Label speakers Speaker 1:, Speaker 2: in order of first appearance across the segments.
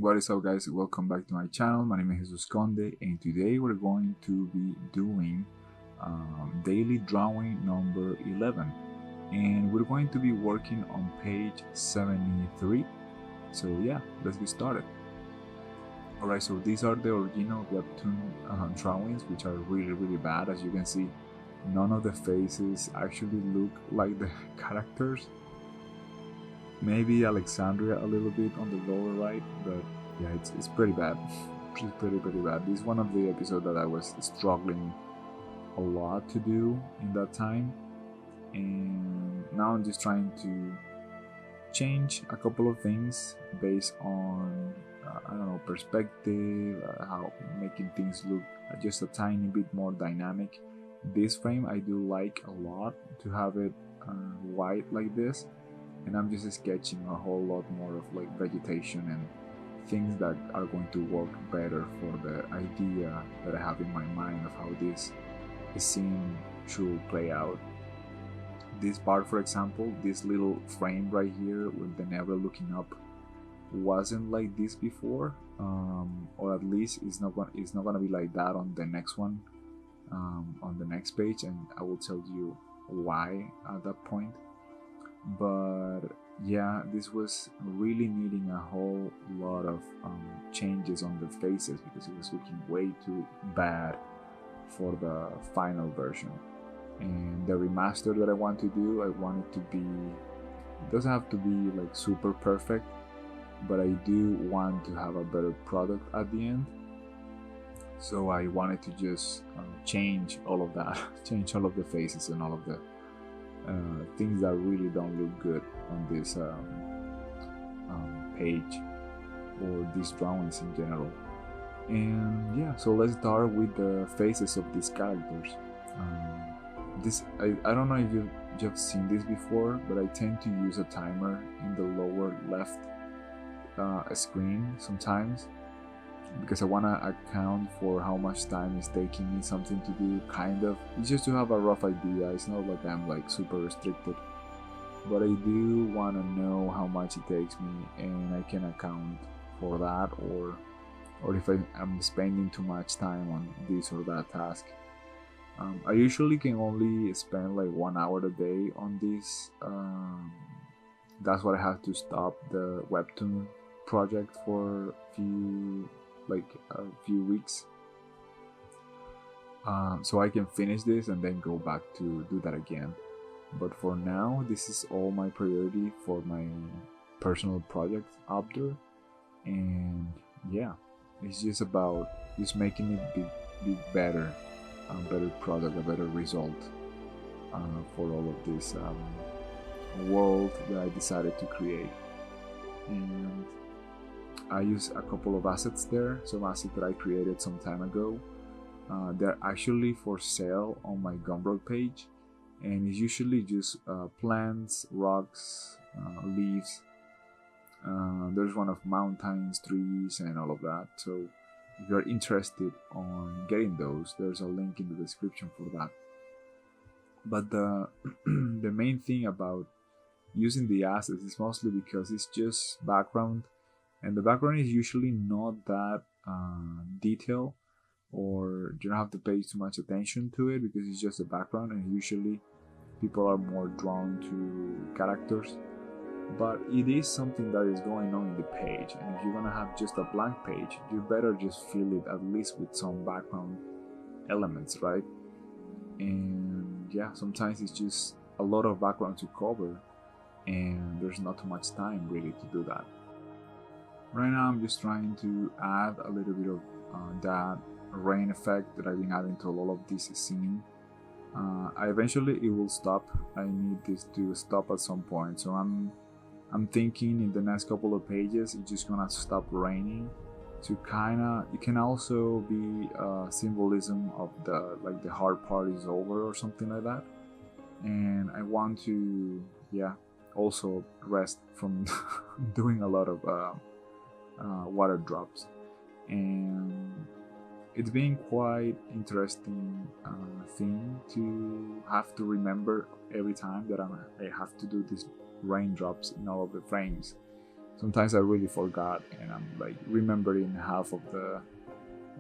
Speaker 1: What is up, guys? Welcome back to my channel. My name is Jesus Conde, and today we're going to be doing daily drawing number 11, and we're going to be working on page 73. So yeah, let's get started. Alright, so these are the original Webtoon drawings, which are really bad. As you can see, none of the faces actually look like the characters. Maybe Alexandria a little bit on the lower right, but yeah, it's pretty bad. It's pretty bad. This is one of the episodes that I was struggling a lot to do in that time, and now I'm just trying to change a couple of things based on I don't know, perspective, how making things look just a tiny bit more dynamic. This frame I do like a lot to have it white like this, and I'm just sketching a whole lot more of like vegetation and things that are going to work better for the idea that I have in my mind of how this scene should play out. This part, for example, this little frame right here with Denebra looking up wasn't like this before, or at least it's not gonna be like that on the next one, on the next page, and I will tell you why at that point. But yeah, this was really needing a whole lot of changes on the faces because it was looking way too bad for the final version. And the remaster that I want to do, I want it to be, it doesn't have to be like super perfect, but I do want to have a better product at the end. So I wanted to just change all of that, change all of the faces and all of the things that really don't look good on this page or these drawings in general. And yeah, so let's start with the faces of these characters. This I don't know if you've seen this before, but I tend to use a timer in the lower left screen sometimes, because I want to account for how much time it's taking me something to do. Kind of, it's just to have a rough idea. It's not like I'm like super restricted, but I do want to know how much it takes me, and I can account for that, or if I'm spending too much time on this or that task. I usually can only spend like 1 hour a day on this. That's what I have to stop the Webtoon project for a few weeks, so I can finish this and then go back to do that again. But for now, this is all my priority for my personal project up there, and yeah, it's just about just making it be better, a better product, a better result for all of this world that I decided to create. And I use a couple of assets there, some assets that I created some time ago. They're actually for sale on my Gumroad page, and it's usually just plants, rocks, leaves. There's one of mountains, trees, and all of that. So if you're interested on getting those, there's a link in the description for that. But the the main thing about using the assets is mostly because it's just background, and the background is usually not that detailed, or you don't have to pay too much attention to it because it's just a background, and usually people are more drawn to characters. But it is something that is going on in the page, and if you're gonna have just a blank page, you better just fill it at least with some background elements, right? And yeah, sometimes it's just a lot of background to cover, and there's not too much time really to do that. Right now I'm just trying to add a little bit of that rain effect that I've been adding to all of this scene. Eventually it will stop. I need this to stop at some point, so I'm thinking in the next couple of pages it's just gonna stop raining to kinda, it can also be symbolism of the hard part is over or something like that. And I want to, yeah, also rest from doing a lot of water drops. And it's been quite interesting thing to have to remember every time that I have to do these raindrops in all of the frames. Sometimes I really forgot, and I'm like remembering half of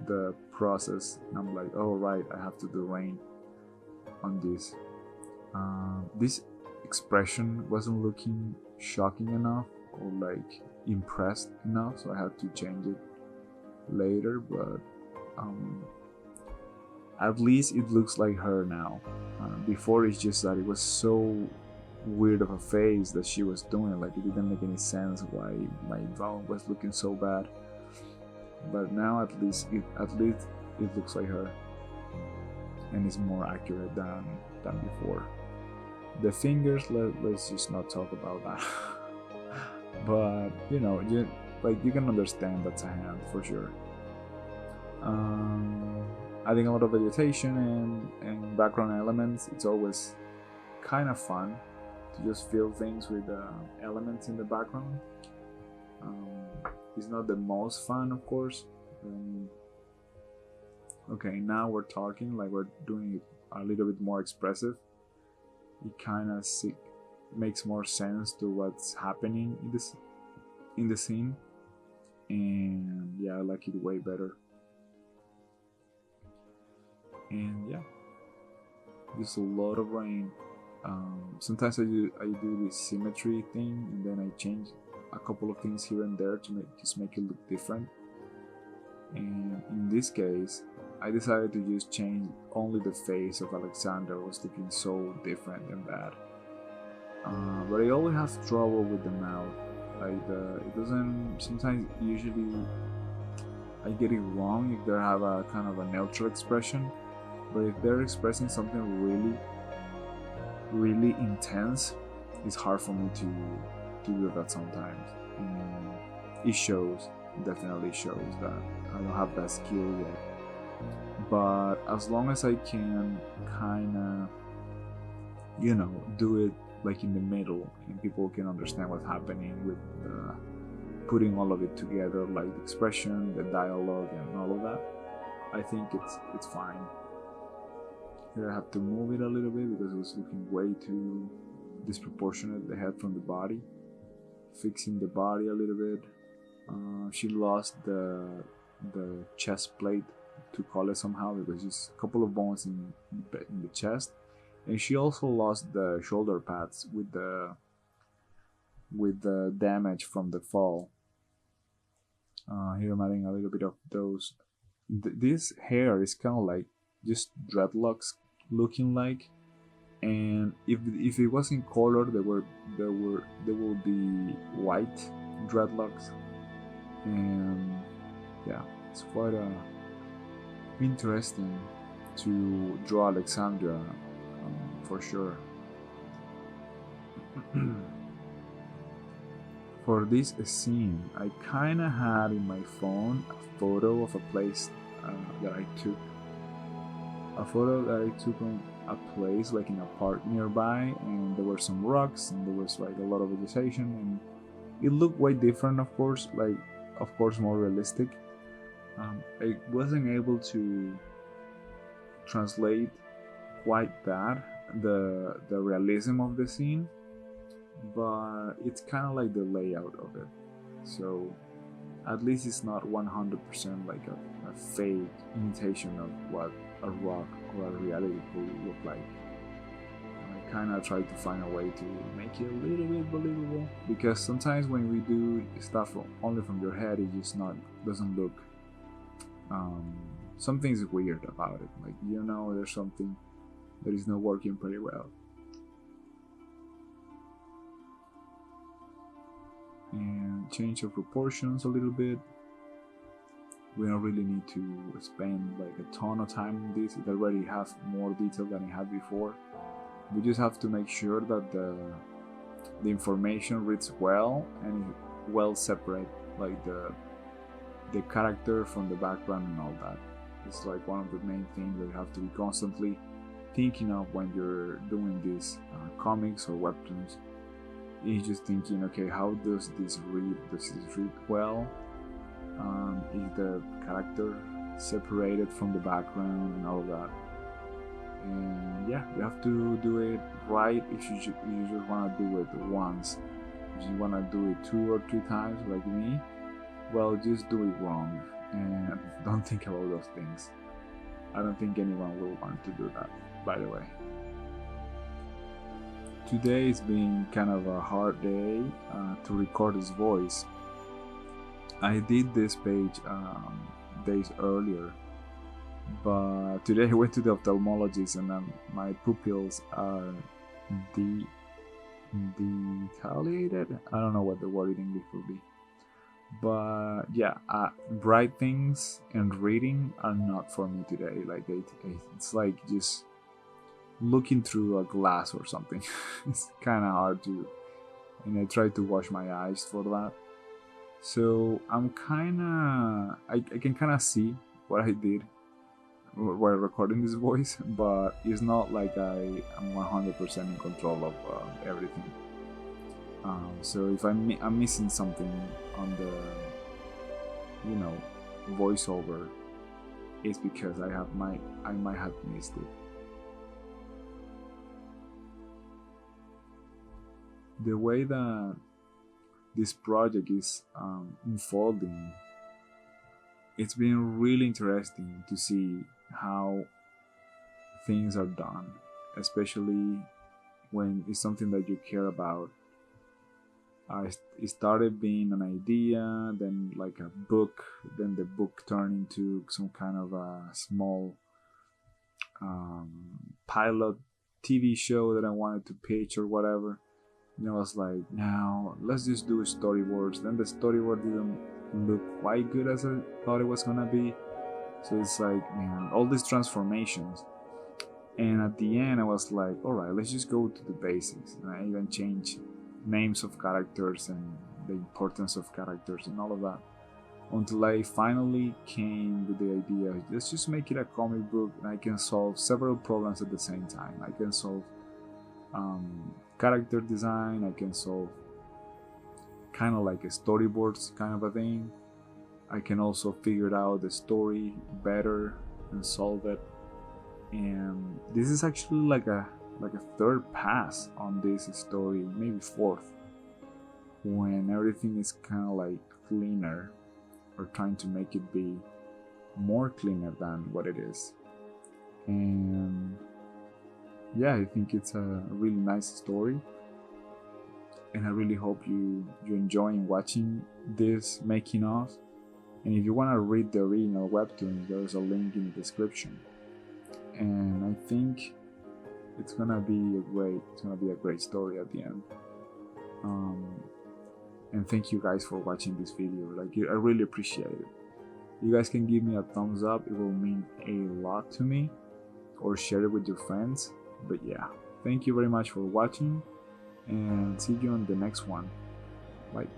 Speaker 1: the process, and I'm like, oh right, I have to do rain on this. This expression wasn't looking shocking enough or like impressed enough, so I had to change it later. But um, at least it looks like her now. Before, it's just that it was so weird of a face that she was doing. Like, it didn't make any sense why my drawing was looking so bad. But now at least it looks like her, and it's more accurate than before. The fingers, let's just not talk about that. But you can understand that's a hand for sure. Adding a lot of vegetation and background elements, it's always kind of fun to just fill things with elements in the background. It's not the most fun, of course. Okay, now we're talking, like we're doing it a little bit more expressive. It kind of makes more sense to what's happening in the scene, and yeah, I like it way better. And yeah, just a lot of rain. Sometimes I do this symmetry thing, and then I change a couple of things here and there to make it look different. And in this case, I decided to just change only the face of Alexandra. Was looking so different and bad. But I always have trouble with the mouth. Like it doesn't. Sometimes, usually, I get it wrong if they have a kind of a neutral expression. But if they're expressing something really, really intense, it's hard for me to do that sometimes. And it shows. Definitely shows that I don't have that skill yet. But as long as I can kind of, do it like in the middle, and people can understand what's happening with putting all of it together, like the expression, the dialogue, and all of that, I think it's fine. Here I have to move it a little bit because it was looking way too disproportionate, the head from the body. Fixing the body a little bit. She lost the chest plate, to call it somehow, because there's a couple of bones in the chest, and she also lost the shoulder pads with the damage from the fall. Here I'm adding a little bit of those. This hair is kind of like just dreadlocks looking like, and if it was in color, there will be white dreadlocks, and yeah, it's quite interesting to draw Alexandria, for sure. For this scene, I kind of had in my phone a photo of a place that I took. A photo that I took on a place like in a park nearby, and there were some rocks and there was like a lot of vegetation, and it looked way different, of course, like of course more realistic. I wasn't able to translate quite the realism of the scene, but it's kind of like the layout of it. So at least it's not 100% like a fake imitation of what a rock or a reality could look like. I kind of try to find a way to make it a little bit believable, because sometimes when we do stuff only from your head, it just doesn't look. Something's weird about it. Like, there's something that is not working pretty well. And change of proportions a little bit. We don't really need to spend like a ton of time on this. It already has more detail than it had before. We just have to make sure that the information reads well and well separate, like the character from the background and all that. It's like one of the main things that you have to be constantly thinking of when you're doing these comics or webtoons. Is just thinking, okay, how does this read? Does this read well? Is the character separated from the background and all of that? And yeah, you have to do it right if you just want to do it once. If you want to do it 2 or 3 times like me, well, just do it wrong and don't think about those things. I don't think anyone will want to do that, by the way. Today has been kind of a hard day to record this voice. I did this page days earlier, but today I went to the ophthalmologist and my pupils are dilated. I don't know what the word in English would be. But yeah, bright things and reading are not for me today. Like it's like just looking through a glass or something. It's kind of hard to, and I try to wash my eyes for that. So I'm I can kind of see what I did while recording this voice, but it's not like I am 100% in control of everything. So if I'm missing something on the, voiceover, it's because I might have missed it. The way that this project is unfolding, it's been really interesting to see how things are done, especially when it's something that you care about. It started being an idea, then like a book, then the book turned into some kind of a small pilot TV show that I wanted to pitch or whatever. And I was like, now let's just do storyboards. Then the storyboard didn't look quite good as I thought it was gonna be. So it's like, man, all these transformations. And at the end, I was like, alright, let's just go to the basics. And I even changed names of characters and the importance of characters and all of that, until I finally came with the idea, let's just make it a comic book and I can solve several problems at the same time. I can solve character design, I can solve kind of like a storyboards kind of a thing. I can also figure out the story better and solve it. And this is actually like a third pass on this story, maybe fourth, when everything is kind of like cleaner, or trying to make it be more cleaner than what it is. And yeah, I think it's a really nice story, and I really hope you're enjoying watching this making of. And if you want to read the original webtoon, there's a link in the description. And I think it's gonna be a great story at the end. And thank you guys for watching this video. Like, I really appreciate it. You guys can give me a thumbs up, it will mean a lot to me, or share it with your friends. But yeah, thank you very much for watching, and see you on the next one. Bye.